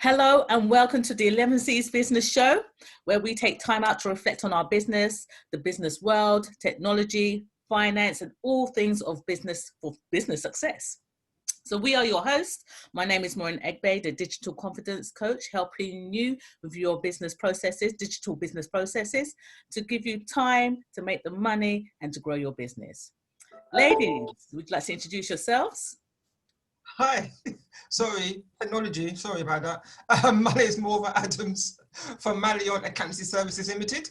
Hello and welcome to the Elevenses Business Show, where we take time out to reflect on our business, the business world, technology, finance, and all things of business for business success. So we are your hosts. My name is Maureen Egbe, the digital confidence coach, helping you with your business processes, digital business processes, to give you time to make the money and to grow your business. Ladies, would you like to introduce yourselves? Hi, sorry, technology, sorry about that. My name is Mauva Adams from Marion Accountancy Services Limited.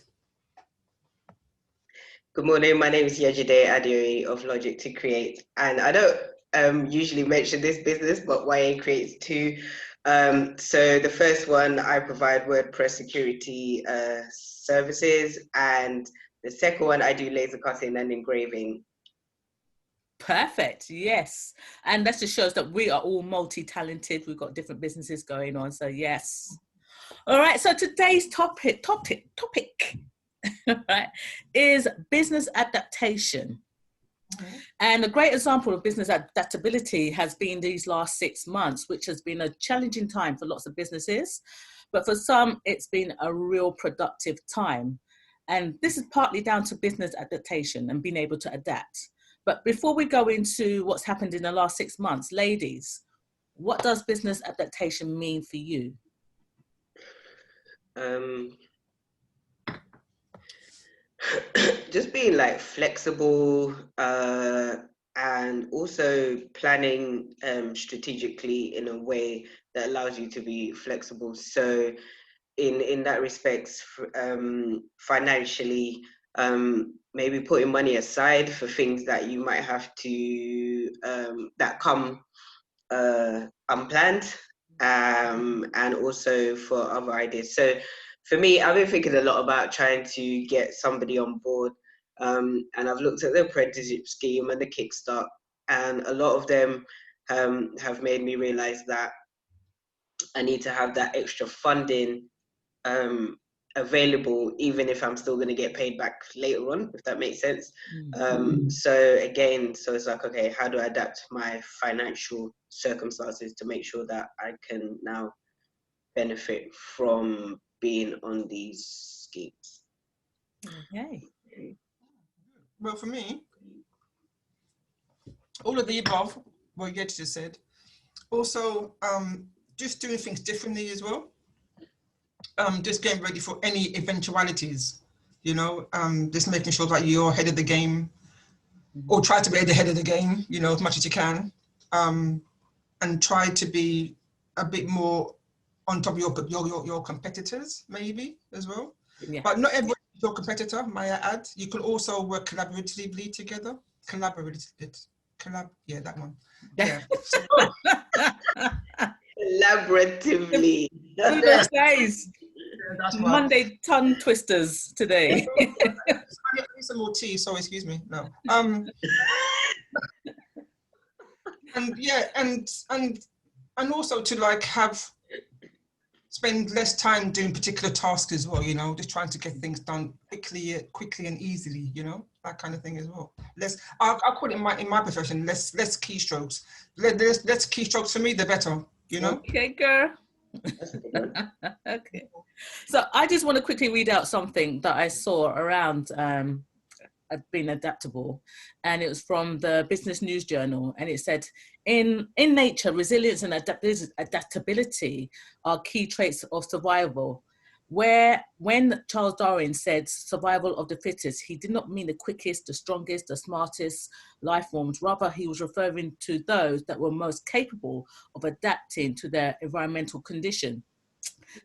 Good morning, my name is Yejide Adeoye of Logic to Create, and I don't usually mention this business, but YA creates two. So the first one, I provide WordPress security services, and the second one, I do laser cutting and engraving. Perfect. Yes. And that just shows that we are all multi-talented. We've got different businesses going on. So yes. All right. So today's topic right, is business adaptation. Mm-hmm. And a great example of business adaptability has been these last 6 months, which has been a challenging time for lots of businesses. But for some, it's been a real productive time. And this is partly down to business adaptation and being able to adapt. But before we go into what's happened in the last 6 months, ladies, what does business adaptation mean for you? Just being like flexible and also planning strategically in a way that allows you to be flexible. So in that respect, financially, maybe putting money aside for things that you might have to that come unplanned, and also for other ideas. So for me, I've been thinking a lot about trying to get somebody on board, and I've looked at the apprenticeship scheme and the Kickstart, and a lot of them have made me realize that I need to have that extra funding available, even if I'm still going to get paid back later on, if that makes sense. So it's like, okay, how do I adapt my financial circumstances to make sure that I can now benefit from being on these schemes? Okay. Well, for me, all of the above, what Yed just said. Also, just doing things differently as well. Just getting ready for any eventualities, you know, just making sure that you're ahead of the game, or try to be ahead of the game, you know, as much as you can, and try to be a bit more on top of your competitors, maybe as well. Yeah. But not everyone is your competitor, might I add. You can also work collaboratively together. Yeah, that one. Yeah. Collaboratively. Who those days? That's right. Monday tongue twisters today. I need some more tea, so excuse me. No. And yeah, and also to like spend less time doing particular tasks as well, you know, just trying to get things done quickly and easily, you know, that kind of thing as well. I'll call it in my profession, less keystrokes. Less keystrokes for me, the better, you know. Okay, girl. Okay. So I just want to quickly read out something that I saw around being adaptable, and it was from the Business News Journal, and it said, in nature, resilience and adaptability are key traits of survival. When Charles Darwin said survival of the fittest, he did not mean the quickest, the strongest, the smartest life forms. Rather, he was referring to those that were most capable of adapting to their environmental condition.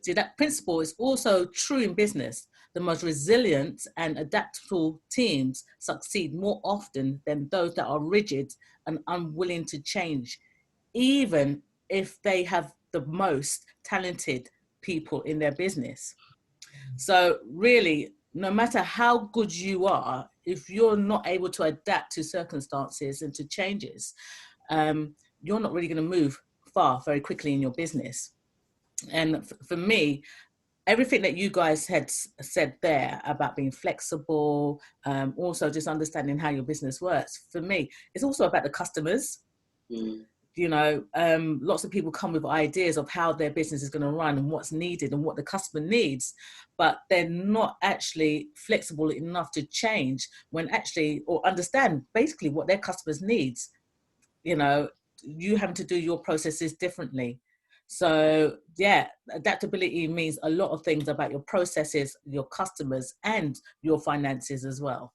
See, that principle is also true in business. The most resilient and adaptable teams succeed more often than those that are rigid and unwilling to change, even if they have the most talented people in their business. So really, no matter how good you are, if you're not able to adapt to circumstances and to changes, you're not really going to move far very quickly in your business. And for me, everything that you guys had said there about being flexible, also just understanding how your business works, for me, it's also about the customers. you know, lots of people come with ideas of how their business is going to run and what's needed and what the customer needs, but they're not actually flexible enough to change when actually, or understand basically what their customers needs. You know, you having to do your processes differently. So yeah, adaptability means a lot of things about your processes, your customers, and your finances as well.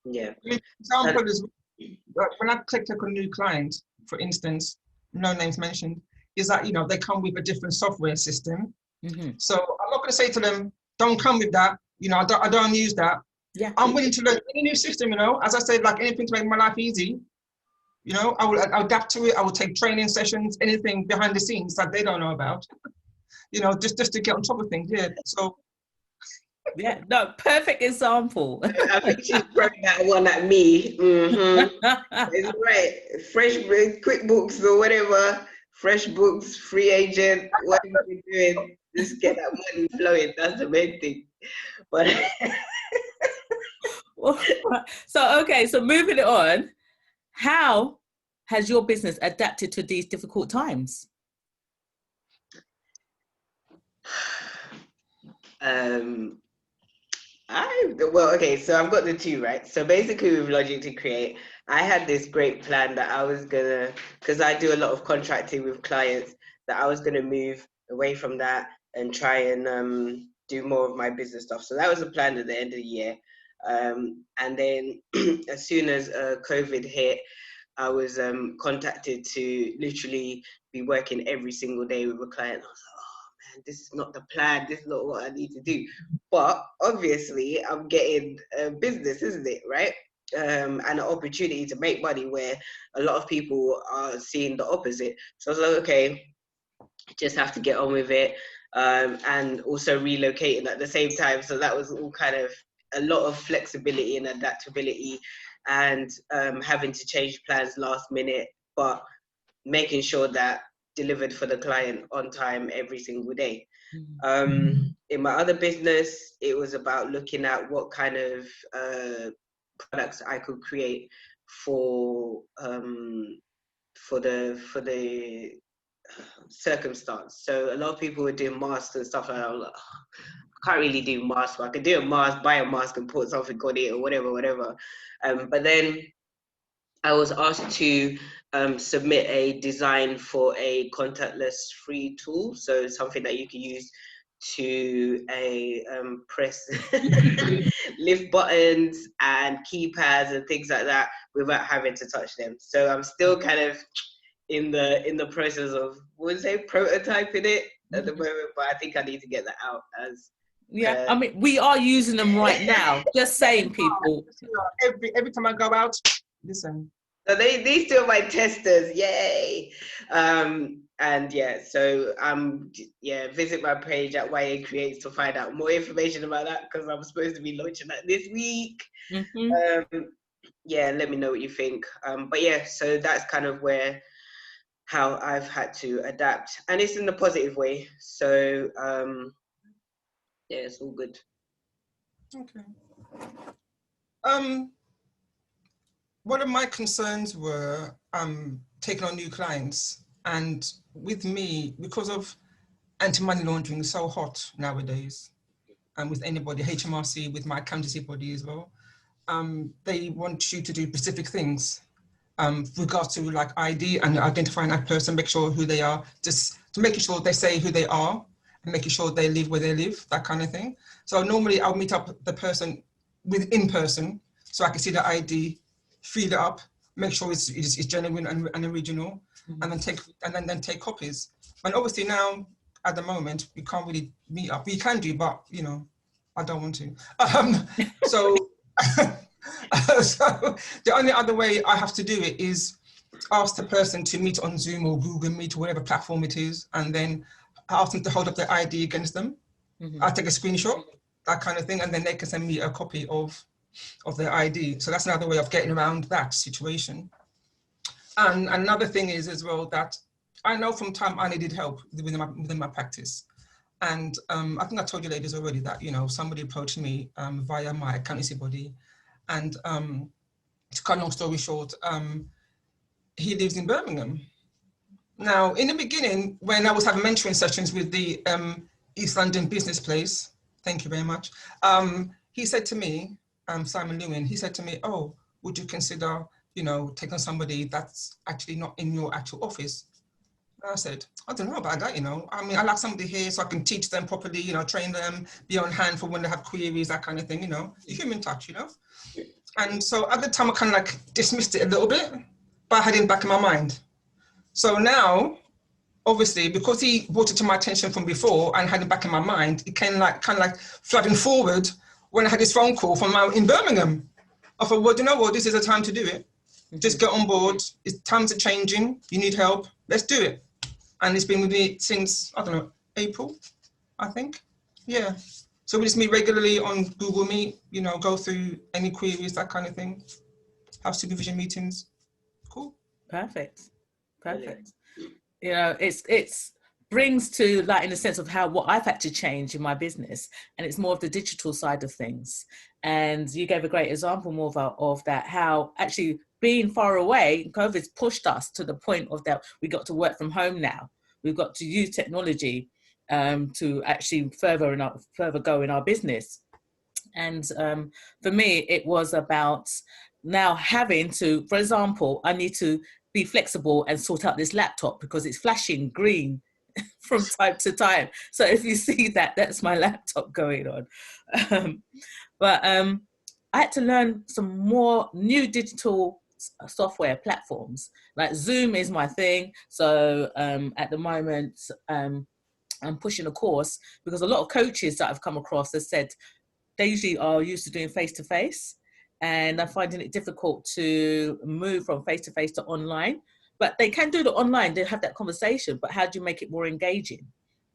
Yeah. Example is when I take a new client, for instance, no names mentioned, is that, you know, they come with a different software system. Mm-hmm. So I'm not going to say to them, don't come with that. You know, I don't use that. Yeah. I'm willing to learn any new system, you know, as I said, like anything to make my life easy. You know, I'll adapt to it. I will take training sessions, anything behind the scenes that they don't know about, you know, just to get on top of things. Yeah. So. Yeah, no, perfect example. I think she's throwing that one at me. It's right. Fresh QuickBooks or whatever. Fresh books, free agent, whatever you're doing, just get that money flowing. That's the main thing. But so, okay, so moving it on, how has your business adapted to these difficult times? Okay, so I've got the two, right? So basically with Logic to Create, I had this great plan that I was gonna, because I do a lot of contracting with clients, that I was gonna move away from that and try and do more of my business stuff. So that was the plan at the end of the year. And then as soon as COVID hit, I was contacted to literally be working every single day with a client. I was like, oh man, this is not the plan. This is not what I need to do. But obviously, I'm getting business, isn't it, right? And an opportunity to make money where a lot of people are seeing the opposite. So I was like, okay, just have to get on with it. And also relocating at the same time. So that was all kind of a lot of flexibility and adaptability, and having to change plans last minute, but making sure that delivered for the client on time every single day. In my other business, it was about looking at what kind of products I could create for the circumstance. So a lot of people were doing masks and stuff like that. I was like, oh, I can't really do masks, but I could do a mask, buy a mask and put something on it or whatever. But then I was asked to submit a design for a contactless free tool. So something that you can use to press lift buttons and keypads and things like that without having to touch them. So I'm still kind of in the process of, would say, prototyping it at the moment, but I think I need to get that out as. Yeah, I mean, we are using them right now. Just saying, people. Every time I go out, listen. So these two are my testers, yay! And yeah, so visit my page at YA Creates to find out more information about that, because I'm supposed to be launching that this week. Yeah, let me know what you think. But yeah, so that's kind of how I've had to adapt, and it's in a positive way. So yeah, it's all good. Okay. One of my concerns were taking on new clients, and with me, because of anti-money laundering is so hot nowadays, and with anybody, HMRC, with my accountancy body as well, they want you to do specific things with regards to like ID and identifying that person, make sure who they are, just to making sure they say who they are and making sure they live where they live, that kind of thing. So normally I'll meet up the person in person so I can see the ID, fill it up, make sure it's genuine and original, and then take copies. And obviously now at the moment we can't really meet up. We can do, but you know, I don't want to. So the only other way I have to do it is ask the person to meet on Zoom or Google Meet or whatever platform it is, and then ask them to hold up their ID against them. I take a screenshot, that kind of thing, and then they can send me a copy of their ID. So that's another way of getting around that situation. And another thing is as well that I know from time I needed help within my practice. And I think I told you ladies already that, you know, somebody approached me via my accountancy body. And to cut a long story short, he lives in Birmingham. Now, in the beginning, when I was having mentoring sessions with the East London business place, thank you very much, he said to me, Simon Lewin, he said to me, oh, would you consider, you know, taking somebody that's actually not in your actual office? And I said, I don't know about that, you know. I mean, I like somebody here so I can teach them properly, you know, train them, be on hand for when they have queries, that kind of thing, you know, the human touch, you know. And so at the time, I kind of like dismissed it a little bit, but I had it back in my mind. So now, obviously, because he brought it to my attention from before and had it back in my mind, it came like kind of like flooding forward when I had this phone call from in Birmingham. I thought, well, you know what, this is the time to do it. Just get on board. It's times are changing. You need help. Let's do it. And it's been with me since, I don't know, April, I think. Yeah. So we just meet regularly on Google Meet, you know, go through any queries, that kind of thing. Have supervision meetings. Cool. Perfect. You know, it's brings to like in the sense of how what I've had to change in my business, and it's more of the digital side of things. And you gave a great example, Mauva, of that, how actually being far away, COVID's pushed us to the point of that we got to work from home now. We've got to use technology to actually further go in our business. And for me, it was about now having to, for example, I need to be flexible and sort out this laptop because it's flashing green from time to time. So if you see that, that's my laptop going on. But I had to learn some more new digital software platforms. Like Zoom is my thing. So at the moment, I'm pushing a course because a lot of coaches that I've come across have said they usually are used to doing face-to-face, and I'm finding it difficult to move from face-to-face to online. But they can do the online, they have that conversation, but how do you make it more engaging,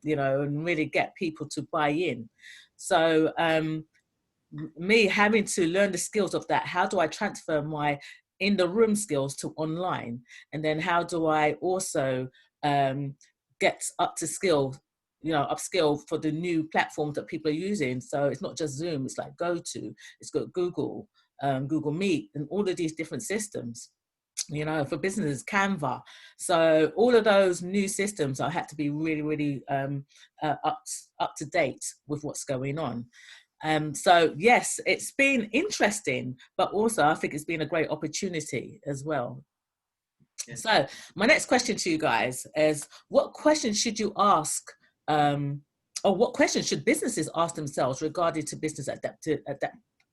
you know, and really get people to buy in? So me having to learn the skills of that, how do I transfer my in the room skills to online? And then how do I also get up to skill, you know, upskill for the new platforms that people are using? So it's not just Zoom, it's like it's got Google, Google Meet, and all of these different systems, you know, for business, Canva. So all of those new systems, I had to be really, really up to date with what's going on. So yes, it's been interesting, but also I think it's been a great opportunity as well. Yeah. So my next question to you guys is, what questions should you ask, or what questions should businesses ask themselves regarding to business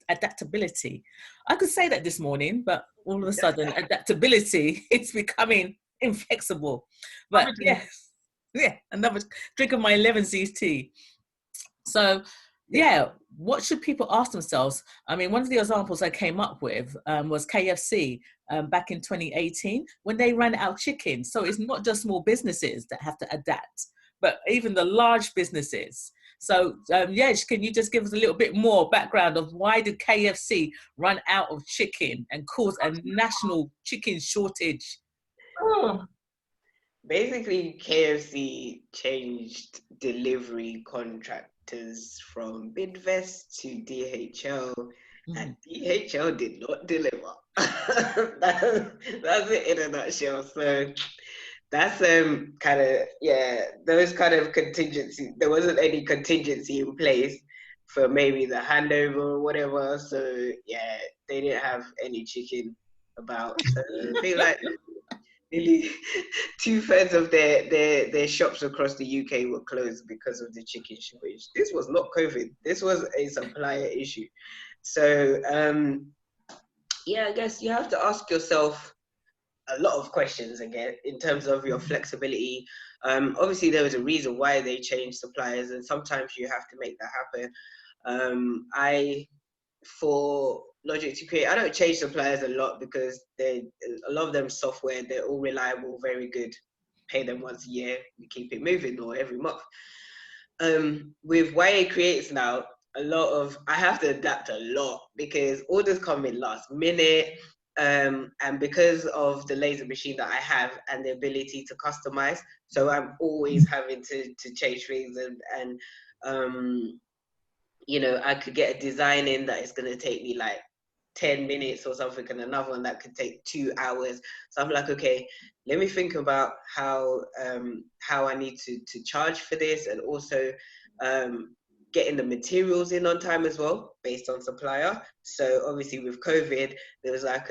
adaptability? I could say that this morning, but all of a sudden adaptability is becoming inflexible. But yes, yeah, another drink of my Elevenses tea. So yeah, what should people ask themselves? I mean, one of the examples I came up with was KFC back in 2018 when they ran out of chicken. So it's not just small businesses that have to adapt, but even the large businesses. So Yej, can you just give us a little bit more background of why did KFC run out of chicken and cause a national chicken shortage? Basically, KFC changed delivery contractors from Bidvest to DHL, and DHL did not deliver. That's it in a nutshell. So that's kind of, yeah, those kind of contingency. There wasn't any contingency in place for maybe the handover or whatever. So yeah, they didn't have any chicken about. So I feel like nearly 2/3 of their shops across the UK were closed because of the chicken shortage. This was not COVID. This was a supplier issue. So yeah, I guess you have to ask yourself a lot of questions again in terms of your flexibility. Obviously, there was a reason why they changed suppliers, and sometimes you have to make that happen. For Logic to Create, I don't change suppliers a lot because a lot of them software, they're all reliable, very good. Pay them once a year, we keep it moving, or every month. With YA Creates now, I have to adapt a lot because orders come in last minute. And because of the laser machine that I have and the ability to customize, so I'm always having to change things, and you know, I could get a design in that is going to take me like 10 minutes or something, and another one that could take 2 hours. So I'm like, okay, let me think about how I need to charge for this, and also getting the materials in on time as well, based on supplier. So obviously with COVID, there was like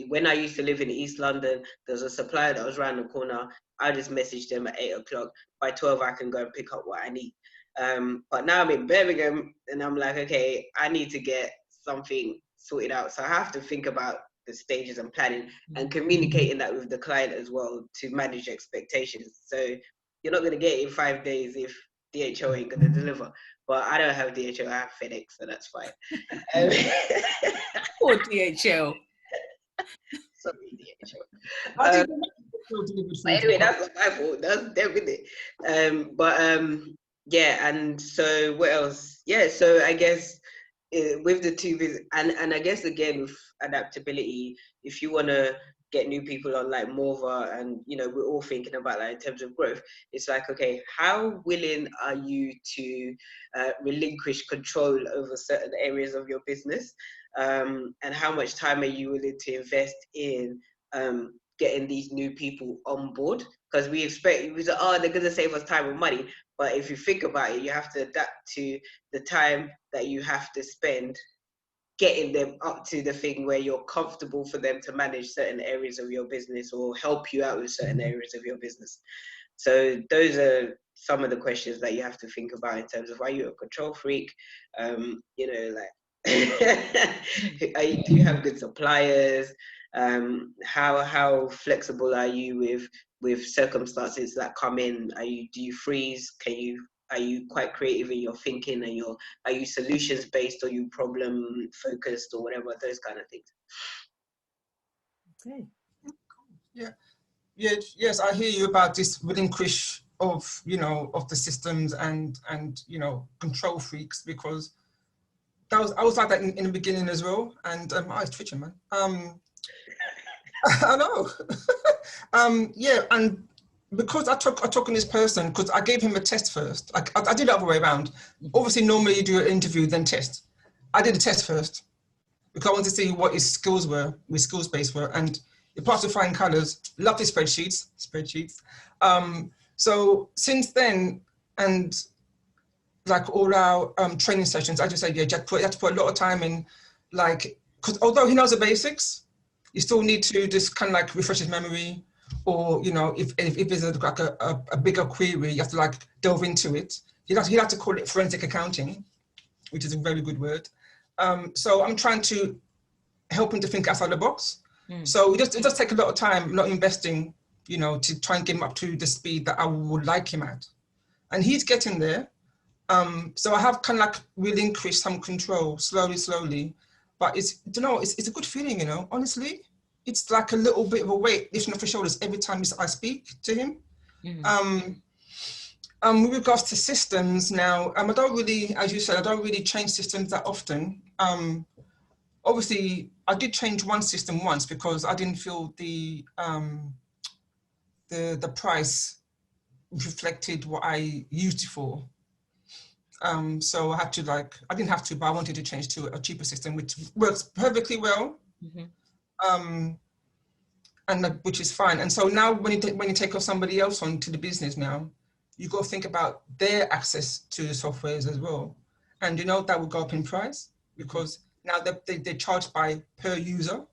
when I used to live in East London, there was a supplier that was around the corner. I just messaged them at 8 o'clock. By 12, I can go and pick up what I need. But now I'm in Birmingham, and I'm like, okay, I need to get something sorted out. So I have to think about the stages and planning and communicating that with the client as well to manage expectations. So you're not going to get it in 5 days if DHL ain't going to deliver. But I don't have DHL, I have FedEx, so that's fine. Poor DHL. Sorry, DHL. Anyway, that's not my fault. That's definitely. Yeah, and so what else? Yeah, so I guess with the two and I guess again with adaptability, if you want to get new people on like Mauva, and we're all thinking about that in terms of growth, it's like, okay, how willing are you to relinquish control over certain areas of your business, and how much time are you willing to invest in getting these new people on board? Because we expect, they're going to save us time and money, but if you think about it, you have to adapt to the time that you have to spend getting them up to the thing where you're comfortable for them to manage certain areas of your business or help you out with certain areas of your business. So those are some of the questions that you have to think about in terms of, are you a control freak? Do you have good suppliers? How flexible are you with circumstances that come in? Do you freeze? Are you quite creative in your thinking, and are you solutions based, or you problem focused, or whatever, those kind of things? Okay. Yes, I hear you about this relinquish of the systems and control freaks, because I was like that in the beginning as well, and it's twitching, man. I know. Yeah, and because I took on this person, because I gave him a test first. I did it the other way around. Obviously, normally you do an interview, then test. I did a test first because I wanted to see what his skills based were, and he passed with flying colours. Loved his spreadsheets. So since then, and like all our training sessions, I just said, yeah, Jack, you have to put a lot of time in, like, because although he knows the basics, you still need to just kind of like refresh his memory, or if there's like a bigger query, you have to like delve into it. He'd have to call it forensic accounting, which is a very good word. So I'm trying to help him to think outside the box. So it does take a lot of time, not investing, to try and get him up to the speed that I would like him at, and he's getting there. So I have kind of like relinquished some control slowly, but it's a good feeling, honestly. It's like a little bit of a weight lifting off his shoulders every time I speak to him. With regards to systems now, I don't really, as you said, I don't really change systems that often. Obviously, I did change one system once because I didn't feel the price reflected what I used it for. So I had to I didn't have to, but I wanted to change to a cheaper system, which works perfectly well. And which is fine. And so now when you take somebody else onto the business now, you got to think about their access to the softwares as well. And that will go up in price, because now they're charged per user.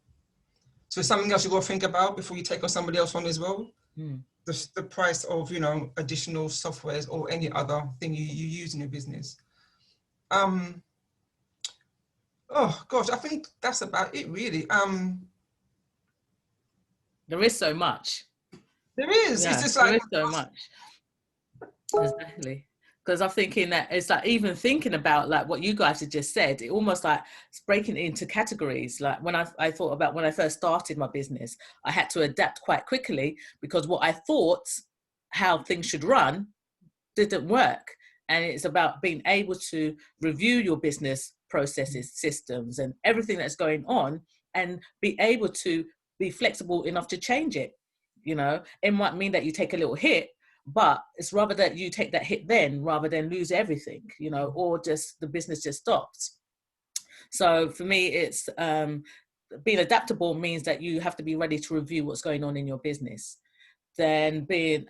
So it's something else you got to think about before you take on somebody else on as well. The price of additional softwares or any other thing you use in your business. Oh gosh, I think that's about it really. There is so much. There is. Yeah, it's just like there is so much. Exactly. Because I'm thinking that it's like, even thinking about like what you guys have just said, it almost like it's breaking it into categories. Like when I thought about when I first started my business, I had to adapt quite quickly, because what I thought how things should run didn't work. And it's about being able to review your business processes, systems, and everything that's going on, and be able to be flexible enough to change it. It might mean that you take a little hit, but it's rather that you take that hit then, rather than lose everything, or just the business just stops. So for me, it's being adaptable means that you have to be ready to review what's going on in your business. Then being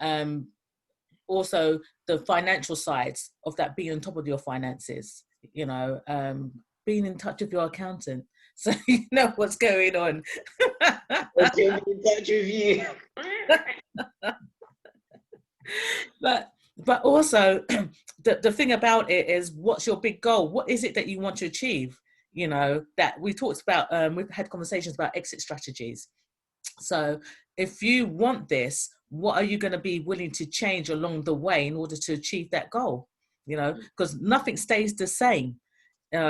also the financial sides of that, being on top of your finances, you know, being in touch with your accountant so you know what's going on. Okay, be in touch with you. But also the thing about it is, what's your big goal? What is it that you want to achieve? You know, that we talked about, we've had conversations about exit strategies. So if you want this, what are you going to be willing to change along the way in order to achieve that goal? You know, because nothing stays the same.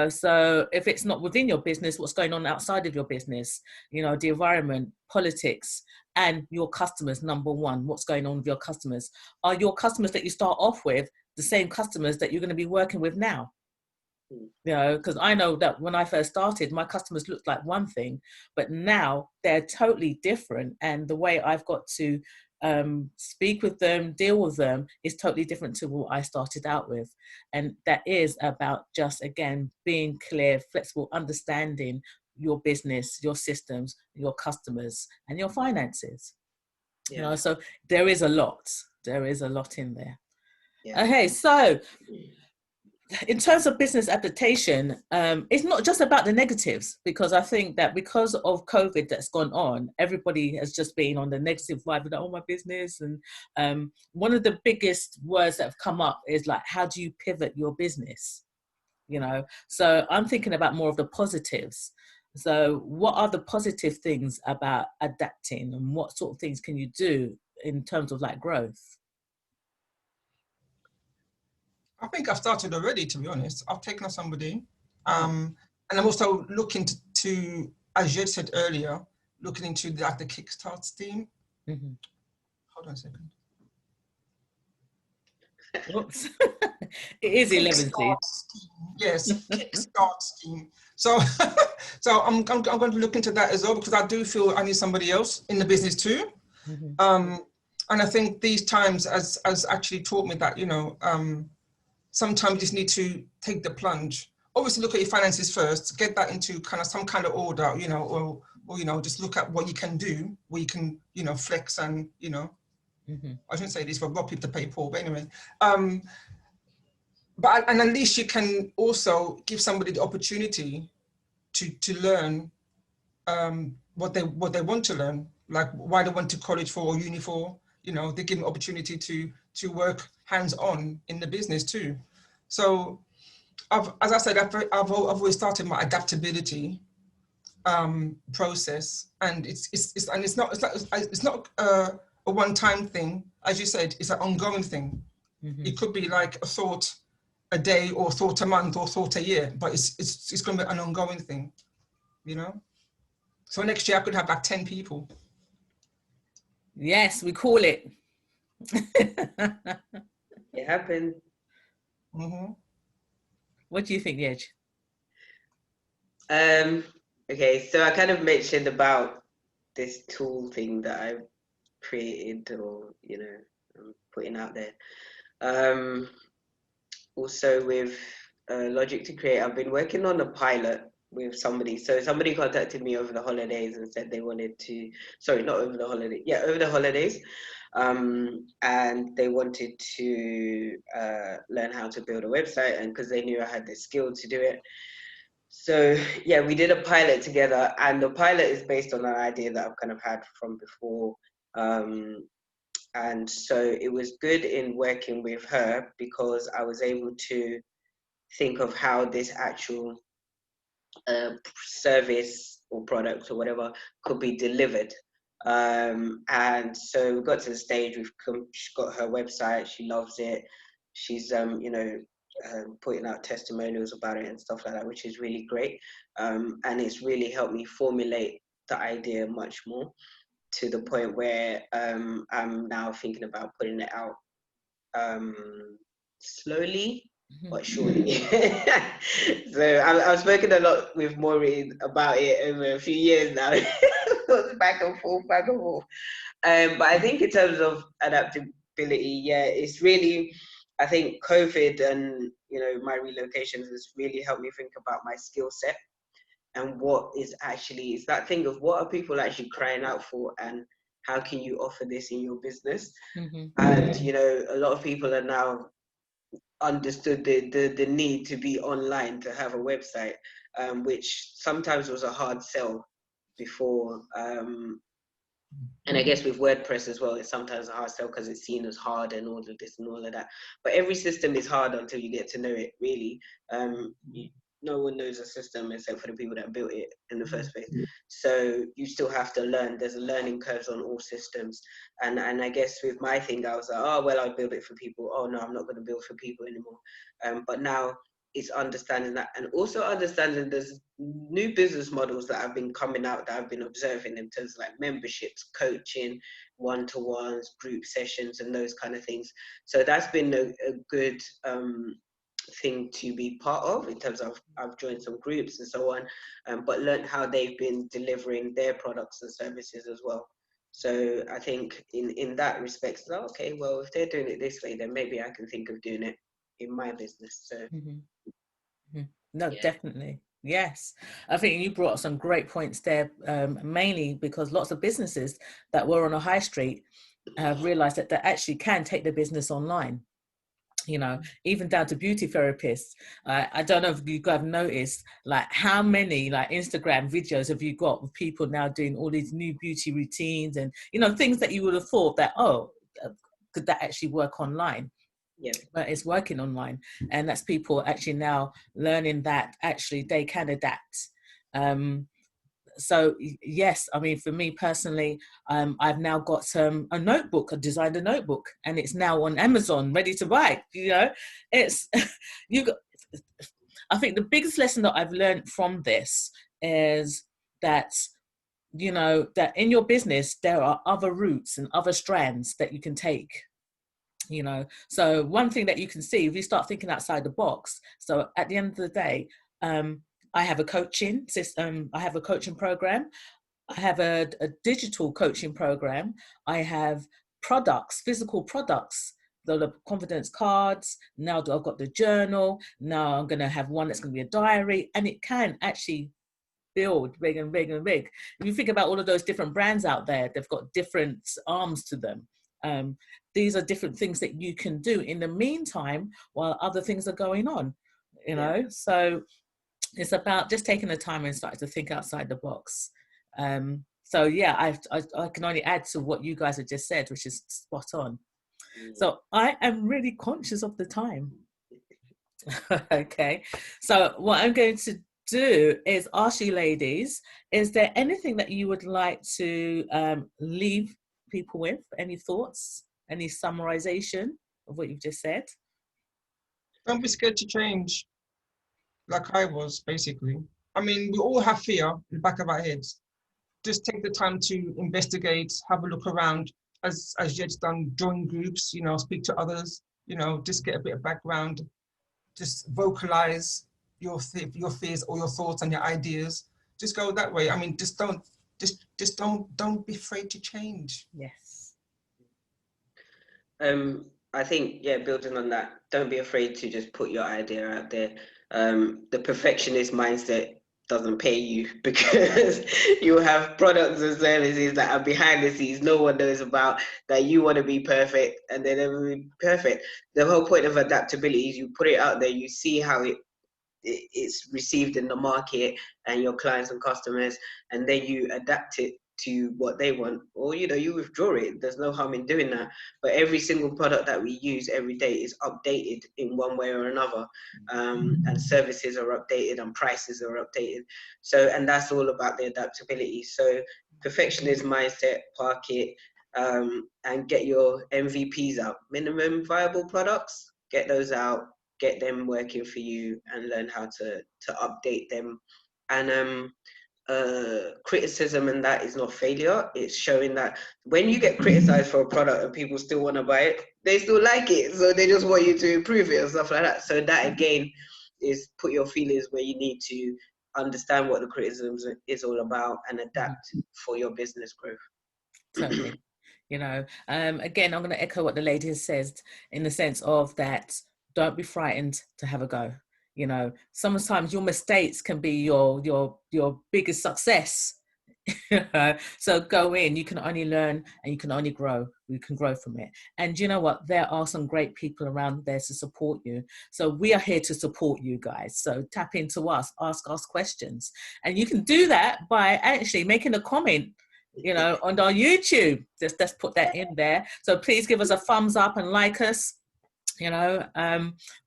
So if it's not within your business, what's going on outside of your business, you know, the environment, politics, and your customers, number one, what's going on with your customers? Are your customers that you start off with the same customers that you're going to be working with now? You know, because I know that when I first started, my customers looked like one thing, but now they're totally different. And the way I've got to speak with them, deal with them, is totally different to what I started out with. And that is about just, again, being clear, flexible, understanding your business, your systems, your customers, and your finances. Yeah. You know, so there is a lot in there. Yeah. Okay, so in terms of business adaptation, it's not just about the negatives, because I think that because of COVID that's gone on, everybody has just been on the negative vibe of, oh, my business. And one of the biggest words that have come up is like, how do you pivot your business? You know, so I'm thinking about more of the positives. So what are the positive things about adapting, and what sort of things can you do in terms of like growth? I think I've started already, to be honest. I've taken on somebody, and I'm also looking to, as you said earlier, looking into the Kickstart scheme. Mm-hmm. Hold on a second. Whoops. It is 11Cs. Yes, Kickstart scheme. So, so I'm going to look into that as well, because I do feel I need somebody else in the business too. Mm-hmm. And I think these times has actually taught me that, you know, sometimes you just need to take the plunge. Obviously, look at your finances first, get that into kind of some kind of order, you know, or you know, just look at what you can do, where you can, you know, flex and, you know, I shouldn't say this for rob people to pay Paul, but anyway. But and at least you can also give somebody the opportunity to learn what they want to learn, like why they went to college for or uni for. You know, they give them opportunity to work hands-on in the business too. So, as I said, I've always started my adaptability process, and it's not a one-time thing. As you said, it's an ongoing thing. It could be like a thought a day, or thought a month, or thought a year, but it's going to be an ongoing thing, you know. So next year I could have like 10 people. Yes, we call it. It happened. Mm-hmm. What do you think, Yej? Okay, so I kind of mentioned about this tool thing that I've created, or you know, I'm putting out there. Also with Logic to Create, I've been working on a pilot with somebody. So somebody contacted me over the holidays and said they wanted to, sorry, not over the holiday, yeah, over the holidays. And they wanted to learn how to build a website, and because they knew I had the skill to do it. So yeah, we did a pilot together, and the pilot is based on an idea that I've kind of had from before. And so it was good in working with her, because I was able to think of how this actual service or product or whatever could be delivered. And so we got to the stage, she's got her website, she loves it. She's, you know, putting out testimonials about it and stuff like that, which is really great. And it's really helped me formulate the idea much more, to the point where I'm now thinking about putting it out slowly but surely. So I've spoken a lot with Maureen about it over a few years now. back and forth. But I think in terms of adaptability, yeah, it's really, I think COVID and, you know, my relocations has really helped me think about my skill set and what is actually, it's that thing of what are people actually crying out for, and how can you offer this in your business? Mm-hmm. And you know, a lot of people are now understood the need to be online, to have a website, which sometimes was a hard sell before. And I guess with WordPress as well, it's sometimes a hard sell because it's seen as hard and all of this and all of that. But every system is hard until you get to know it, really. No one knows a system except for the people that built it in the first place. So you still have to learn. There's a learning curve on all systems. And I guess with my thing, I was like, oh, well, I'll build it for people. Oh, no, I'm not going to build for people anymore. But now it's understanding that, and also understanding there's new business models that have been coming out that I've been observing in terms of like memberships, coaching, one-to-ones, group sessions, and those kind of things. So that's been a good thing to be part of, in terms of I've joined some groups and so on, but learned how they've been delivering their products and services as well. So I think in that respect, oh, okay, well, if they're doing it this way, then maybe I can think of doing it in my business. So no, yeah. definitely. Yes, I think you brought up some great points there, mainly because lots of businesses that were on a high street have realized that they actually can take their business online. You know, even down to beauty therapists. I don't know if you guys have noticed, like, how many like Instagram videos have you got with people now doing all these new beauty routines and, you know, things that you would have thought that, oh, could that actually work online? Yeah. But it's working online, and that's people actually now learning that actually they can adapt. So yes, I mean, for me personally, I've now got a notebook. I designed a notebook, and it's now on Amazon, ready to buy. You know, it's you got. I think the biggest lesson that I've learned from this is that, you know, that in your business there are other routes and other strands that you can take. You know, so one thing that you can see if you start thinking outside the box. So at the end of the day, I have a coaching system. I have a coaching program. I have a digital coaching program. I have products, physical products, the confidence cards. Now I've got the journal. Now I'm going to have one that's going to be a diary, and it can actually build big and big and big. If you think about all of those different brands out there, they've got different arms to them. These are different things that you can do in the meantime while other things are going on, you know. So it's about just taking the time and starting to think outside the box. So yeah, I can only add to what you guys have just said, which is spot on. So I am really conscious of the time. Okay, so what I'm going to do is ask you ladies, is there anything that you would like to leave people with? Any thoughts, any summarization of what you've just said? Don't be scared to change, like I was, basically. I mean, we all have fear in the back of our heads. Just take the time to investigate, have a look around, as Jed's done, join groups, you know, speak to others, you know, just get a bit of background, just vocalize your fears or your thoughts and your ideas. Just go that way. I mean, just don't be afraid to change. Yes. I think, yeah, building on that, don't be afraid to just put your idea out there. The perfectionist mindset doesn't pay you, because you have products and services that are behind the scenes no one knows about, that you want to be perfect and they'll never be perfect. The whole point of adaptability is you put it out there, you see how it's received in the market and your clients and customers, and then you adapt it to what they want, or you know, you withdraw it. There's no harm in doing that. But every single product that we use every day is updated in one way or another, and services are updated and prices are updated. So, and that's all about the adaptability. So perfectionist mindset, park it, and get your MVPs out, minimum viable products, get those out, get them working for you, and learn how to update them. And criticism, and that is not failure. It's showing that when you get criticized for a product and people still want to buy it, they still like it, so they just want you to improve it and stuff like that. So that again is put your feelings where you need to, understand what the criticism is all about, and adapt for your business growth. Totally. You know, again, I'm going to echo what the lady has said, in the sense of that, don't be frightened to have a go. You know, sometimes your mistakes can be your biggest success. So go in, you can only learn and you can only grow. You can grow from it. And you know what? There are some great people around there to support you. So we are here to support you guys. So tap into us, ask us questions. And you can do that by actually making a comment, you know, on our YouTube. Just let's put that in there. So please give us a thumbs up and like us. You know,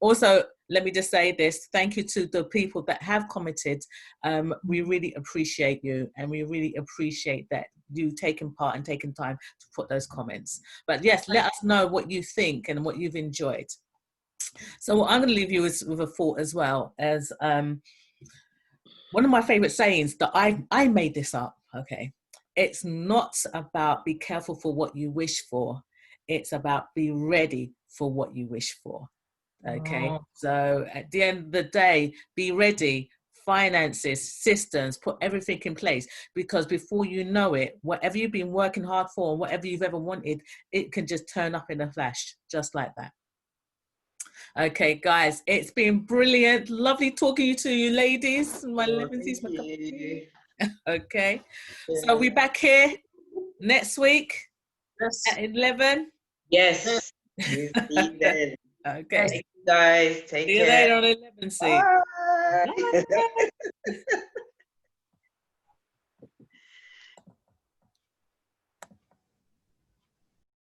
also, let me just say this. Thank you to the people that have commented. We really appreciate you, and we really appreciate that you taking part and taking time to put those comments. But yes, let us know what you think and what you've enjoyed. So what I'm going to leave you with a thought as well, as one of my favorite sayings that I made this up. Okay, it's not about be careful for what you wish for. It's about be ready for what you wish for. Okay, so at the end of the day, be ready. Finances, systems, put everything in place, because before you know it, whatever you've been working hard for, whatever you've ever wanted, it can just turn up in a flash, just like that. Okay, guys, it's been brilliant. Lovely talking to you, ladies. My Elevenses. Okay, so we're back here next week at 11. Yes. See you then. Okay. Thank you guys. Take care. See you later on 11. Bye. Bye.